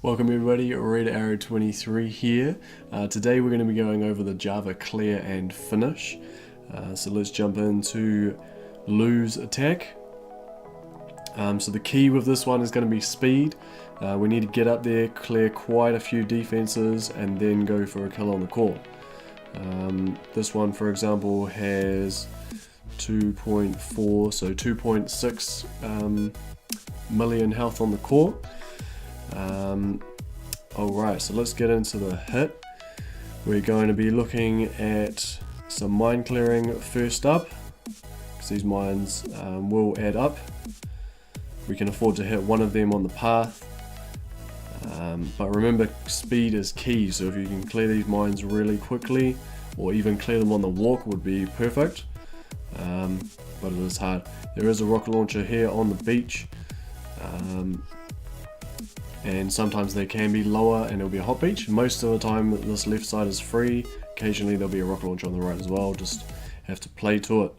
Welcome everybody, Red Arrow 23 here. Today we're going to be going over the Java clear and finish. So let's jump into lose attack. So the key with this one is going to be speed. We need to get up there, clear quite a few defenses, and then go for a kill on the core. This one, for example, has 2.4, so 2.6 million health on the core. Alright, so let's get into the hit. We're going to be looking at some mine clearing first up, because these mines will add up. We can afford to hit one of them on the path, but remember, speed is key, so if you can clear these mines really quickly, or even clear them on the walk, would be perfect, but it is hard. There is a rocket launcher here on the beach, and sometimes they can be lower and it'll be a hot beach. Most of the time this left side is free. Occasionally there'll be a rocket launcher on the right as well, just have to play to it.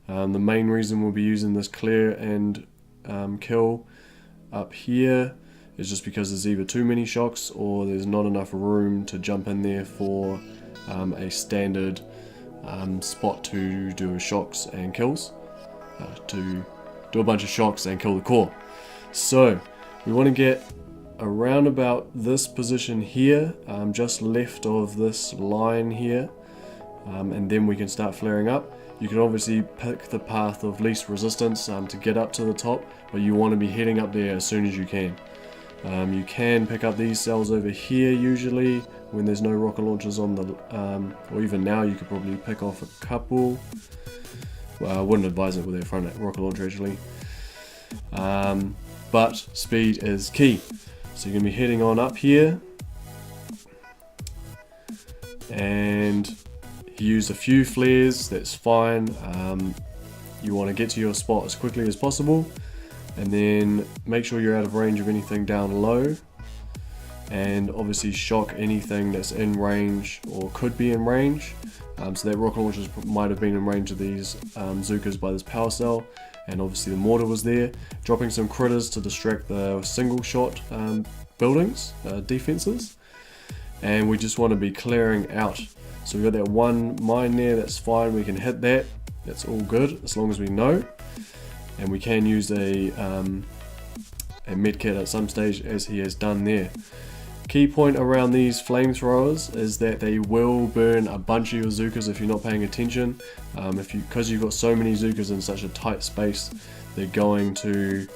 The main reason we'll be using this clear and kill up here is just because there's either too many shocks or there's not enough room to jump in there for a standard spot to do shocks and kills, to do a bunch of shocks and kill the core. So we want to get around about this position here, just left of this line here, and then we can start flaring up. You can obviously pick the path of least resistance to get up to the top, but you want to be heading up there as soon as you can. You can pick up these cells over here usually when there's no rocket launchers on the, or even now you could probably pick off a couple. Well, I wouldn't advise it with their front rocket launcher actually, but speed is key. So you're going to be heading on up here, and he used a few flares, that's fine. You want to get to your spot as quickly as possible, and then make sure you're out of range of anything down low, and obviously shock anything that's in range or could be in range. So that rocket launcher might have been in range of these Zookas by this power cell, and obviously the mortar was there. Dropping some critters to distract the single shot buildings, defenses, and we just want to be clearing out. So we've got that one mine there, that's fine, we can hit that, that's all good as long as we know, and we can use a medkit at some stage as he has done there. Key point around these flamethrowers is that they will burn a bunch of your Zookas if you're not paying attention. Because you've got so many Zookas in such a tight space, they're going to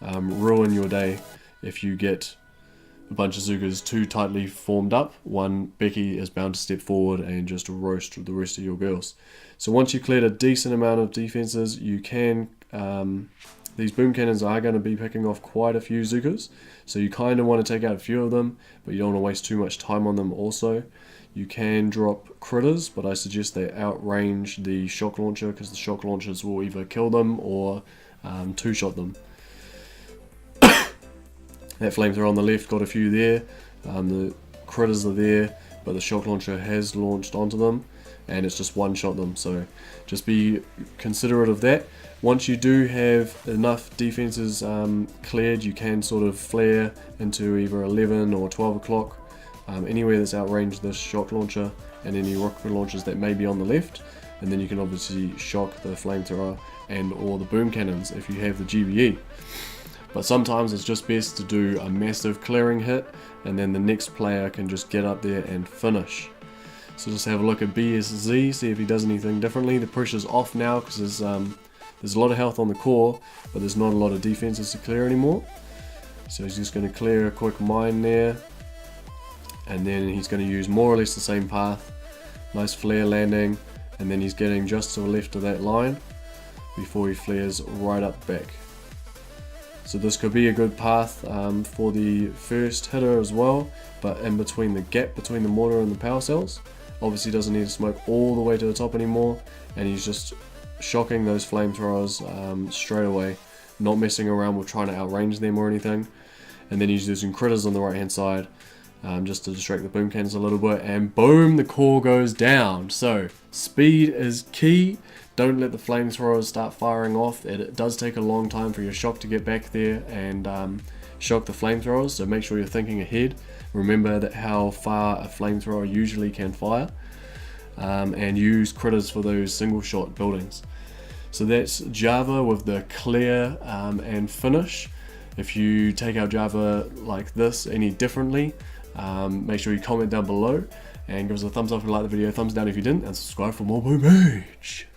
ruin your day if you get a bunch of Zookas too tightly formed up. One Becky is bound to step forward and just roast the rest of your girls. So once you've cleared a decent amount of defenses, you can, these boom cannons are going to be picking off quite a few Zookas, so you kind of want to take out a few of them, but you don't want to waste too much time on them also. You can drop critters, but I suggest they outrange the shock launcher, because the shock launchers will either kill them or two-shot them. That flamethrower on the left got a few there, the critters are there, but the shock launcher has launched onto them, and it's just one-shot them, so just be considerate of that. Once you do have enough defenses cleared, you can sort of flare into either 11 or 12 o'clock, anywhere that's outranged this shock launcher and any rocket launchers that may be on the left, and then you can obviously shock the flamethrower and or the boom cannons if you have the GBE. But sometimes it's just best to do a massive clearing hit, and then the next player can just get up there and finish. So just have a look at BSZ, see if he does anything differently. The pressure's off now because there's a lot of health on the core, but there's not a lot of defenses to clear anymore. So he's just going to clear a quick mine there, and then he's going to use more or less the same path. Nice flare landing, and then he's getting just to the left of that line before he flares right up back. So this could be a good path for the first hitter as well, but in between the gap between the mortar and the power cells. Obviously doesn't need to smoke all the way to the top anymore, and he's just shocking those flamethrowers straight away, not messing around with trying to outrange them or anything. And then he's using critters on the right hand side just to distract the boom cannons a little bit, and boom, the core goes down. So speed is key. Don't let the flamethrowers start firing off. It does take a long time for your shock to get back there and shock the flamethrowers, so make sure you're thinking ahead. Remember that how far a flamethrower usually can fire, and use critters for those single shot buildings. So that's Java with the clear and finish. If you take out Java like this any differently, make sure you comment down below and give us a thumbs up if you like the video, thumbs down if you didn't, and subscribe for more Boom Beach.